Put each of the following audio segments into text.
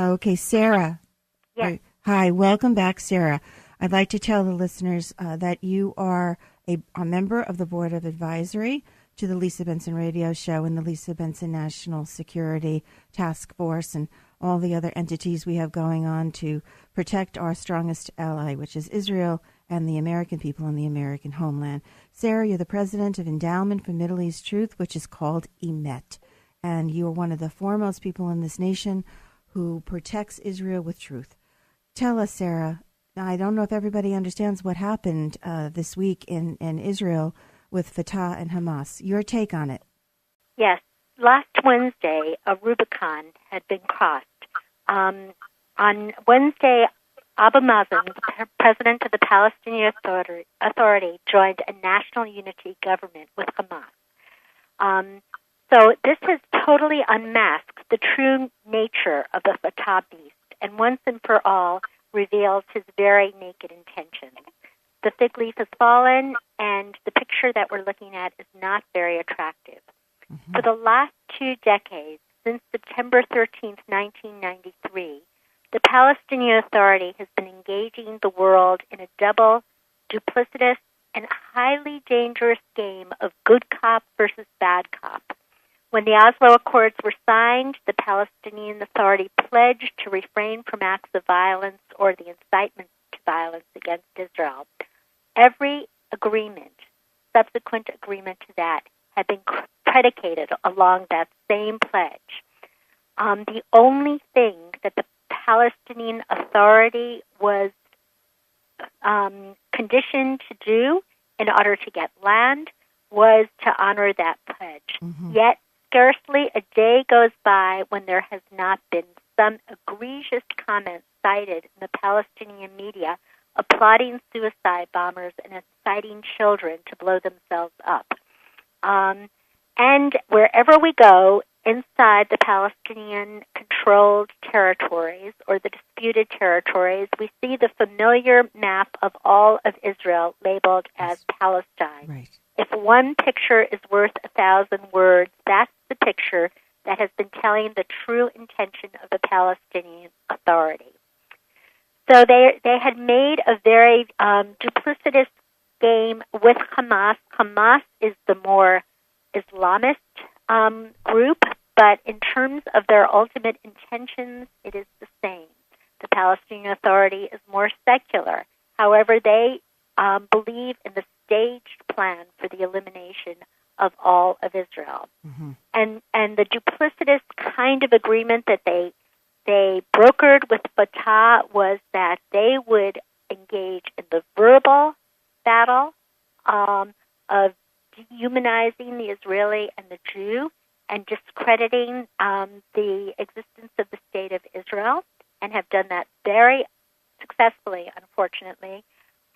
Okay, Sarah. Yes. Hi, welcome back, Sarah. I'd like to tell the listeners that you are a member of the Board of Advisory to the Lisa Benson Radio Show and the Lisa Benson National Security Task Force and all the other entities we have going on to protect our strongest ally, which is Israel and the American people and the American homeland. Sarah, you're the president of Endowment for Middle East Truth, which is called EMET. And you are one of the foremost people in this nation who protects Israel with truth. Tell us, Sarah, I don't know if everybody understands what happened this week in Israel with Fatah and Hamas. Your take on it? Yes. Last Wednesday, a Rubicon had been crossed. On Wednesday, Abu Mazen, the president of the Palestinian Authority, joined a national unity government with Hamas. So this has totally unmasked the true nature of the Fatah beast, and once and for all reveals his very naked intentions. The fig leaf has fallen, and the picture that we're looking at is not very attractive. Mm-hmm. For the last 2 decades, since September 13th, 1993, the Palestinian Authority has been engaging the world in a double, duplicitous, and highly dangerous game of good cop versus bad cop. When the Oslo Accords were signed, the Palestinian Authority pledged to refrain from acts of violence or the incitement to violence against Israel. Every agreement, subsequent agreement to that, had been predicated along that same pledge. The only thing that the Palestinian Authority was conditioned to do in order to get land was to honor that pledge. Mm-hmm. Yet, scarcely a day goes by when there has not been some egregious comment cited in the Palestinian media applauding suicide bombers and inciting children to blow themselves up. And wherever we go inside the Palestinian-controlled territories or the disputed territories, we see the familiar map of all of Israel labeled as Palestine. Right. If one picture is worth 1,000 words, that's the picture that has been telling the true intention of the Palestinian Authority. So they had made a very duplicitous game with Hamas. Hamas is the more Islamist group, but in terms of their ultimate intentions, it is the same. The Palestinian Authority is more secular. However, they believe in the staged plan for the elimination of all of Israel. Mm-hmm. And the duplicitous kind of agreement that they brokered with Fatah was that they would engage in the verbal battle of dehumanizing the Israeli and the Jew and discrediting the existence of the State of Israel, and have done that very successfully, unfortunately.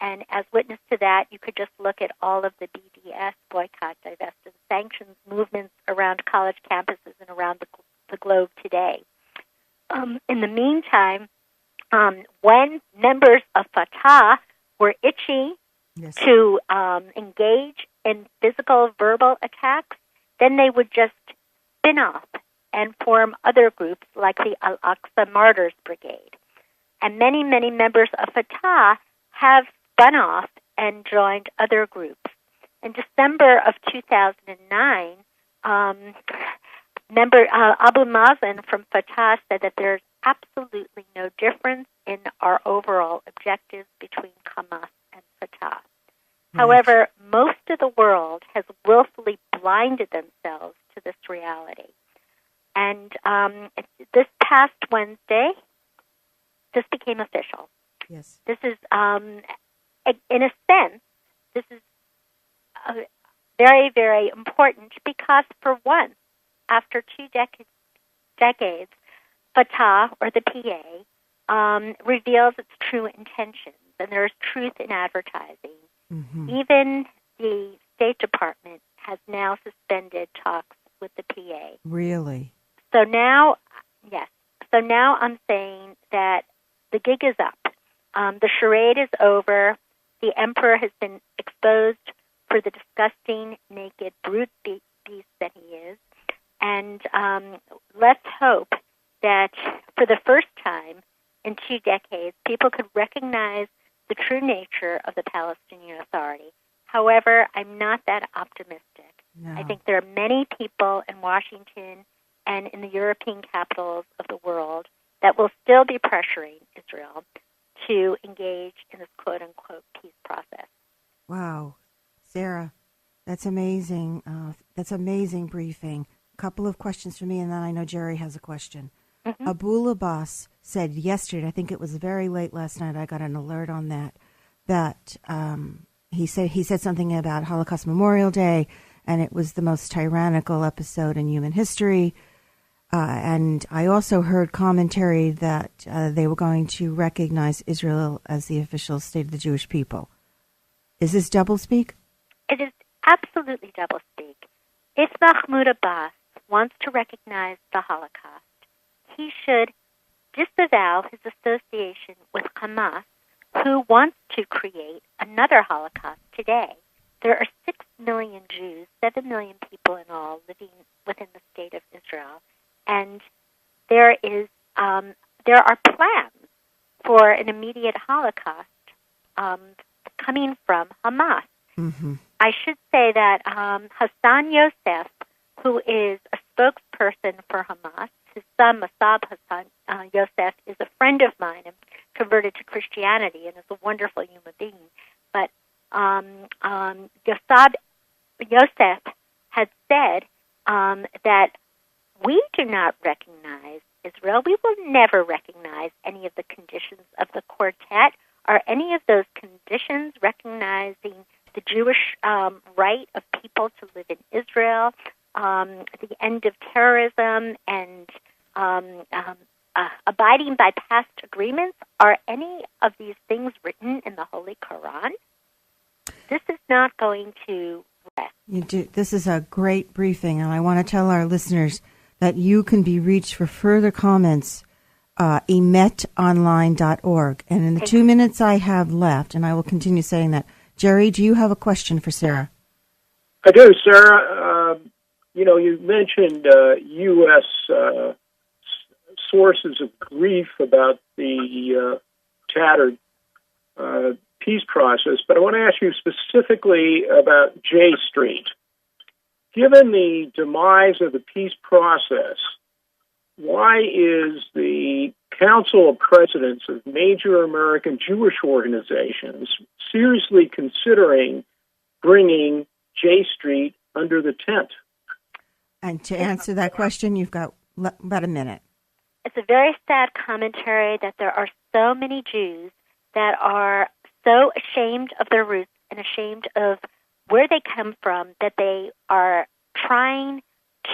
And as witness to that, you could just look at all of the BDS, boycott, divest, and sanctions movements around college campuses and around the globe today. In the meantime, when members of Fatah were itchy to engage in physical, verbal attacks, then they would just spin off and form other groups like the Al-Aqsa Martyrs Brigade. And many, many members of Fatah have spun off and joined other groups. In December of 2009, Abu Mazen from Fatah said that there's absolutely no difference in our overall objectives between Hamas and Fatah. Right. However, most of the world has willfully blinded themselves to this reality. And this past Wednesday, this became official. Yes. This is, in a sense, this is very, very important because, for once, after 2 decades, Fatah, or the PA, reveals its true intentions, and there's truth in advertising. Mm-hmm. Even the State Department has now suspended talks with the PA. Really? So now, yes. So now I'm saying that the gig is up. The charade is over. The emperor has been exposed for the disgusting, naked, brute beast that he is. And let's hope that for the first time in 2 decades, people could recognize the true nature of the Palestinian Authority. However, I'm not that optimistic. No. I think there are many people in Washington and in the European capitals of the world that will still be pressuring Israel to engage in this quote-unquote peace process. Wow. Sarah, that's amazing. That's amazing briefing. A couple of questions for me, and then I know Jerry has a question. Mm-hmm. Abul Abbas said yesterday, I think it was very late last night, I got an alert on that he said something about Holocaust Memorial Day, and it was the most tyrannical episode in human history. And I also heard commentary that they were going to recognize Israel as the official state of the Jewish people. Is this doublespeak? It is absolutely doublespeak. If Mahmoud Abbas wants to recognize the Holocaust, he should disavow his association with Hamas, who wants to create another Holocaust today. There are 6 million Jews, 7 million people in all, living within the state of Israel, and there are plans for an immediate Holocaust coming from Hamas. Mm-hmm. I should say that Hassan Youssef, who is a spokesperson for Hamas, his son Masab Hassan Youssef is a friend of mine and converted to Christianity and is a wonderful human being. But Youssef had said that we do not recognize Israel. We will never recognize any of the conditions of the quartet or any of those conditions recognizing the Jewish right of people to live in Israel, the end of terrorism, and abiding by past agreements. Are any of these things written in the Holy Quran? This is not going to rest. You do. This is a great briefing, and I want to tell our listeners that you can be reached for further comments, emetonline.org. And in the 2 minutes I have left, and I will continue saying that, Jerry, do you have a question for Sarah? I do, Sarah. You mentioned U.S. sources of grief about the tattered peace process, but I want to ask you specifically about J Street. Given the demise of the peace process, why is the Council of Presidents of major American Jewish organizations seriously considering bringing J Street under the tent? And to answer that question, you've got about a minute. It's a very sad commentary that there are so many Jews that are so ashamed of their roots and ashamed of where they come from that they are trying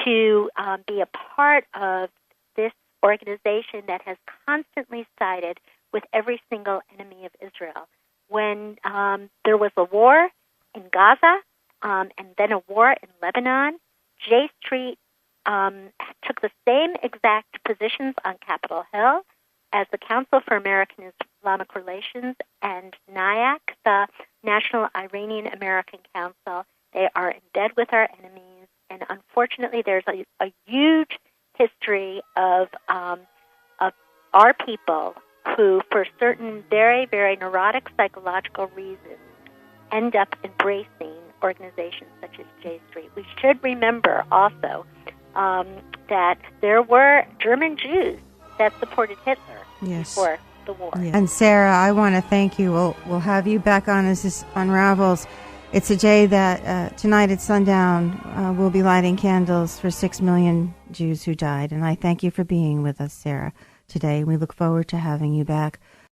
to be a part of this organization that has constantly sided with every single enemy of Israel. When there was a war in Gaza and then a war in Lebanon, J Street took the same exact positions on Capitol Hill as the Council for American Islamic Relations and NIAC, the National Iranian American Council. They are in bed with our enemies, and unfortunately there's a huge history of our people who, for certain very, very neurotic psychological reasons, end up embracing organizations such as J Street. We should remember also that there were German Jews that supported Hitler before the war. Yeah. And Sarah, I want to thank you. We'll have you back on as this unravels. It's a day that tonight at sundown we'll be lighting candles for 6 million Jews who died. And I thank you for being with us, Sarah, today. We look forward to having you back.